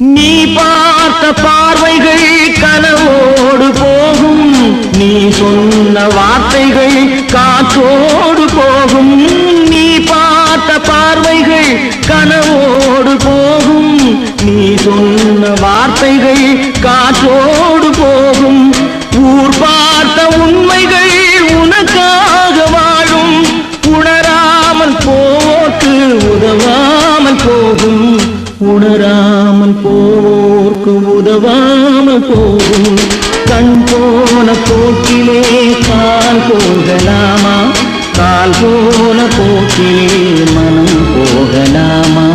நீ பார்த்த பார்வைகள் கனவோடு போகும், நீ சொன்ன வார்த்தைகள் காற்றோடு போகும். நீ பார்த்த பார்வைகள் கனவோடு போகும், நீ சொன்ன வார்த்தைகள் காற்றோடு போகும். ஊர் பார்த்த உண்மைகள் உனக்காக வாழும், உணராமல் போக்கு உதவாமல் போகும், உணராமல் போக்கு உதவாமல் போகும். கண் போன போக்கிலே கால் போகலாமா, கால் போன போக்கிலே மனம் போகலாமா?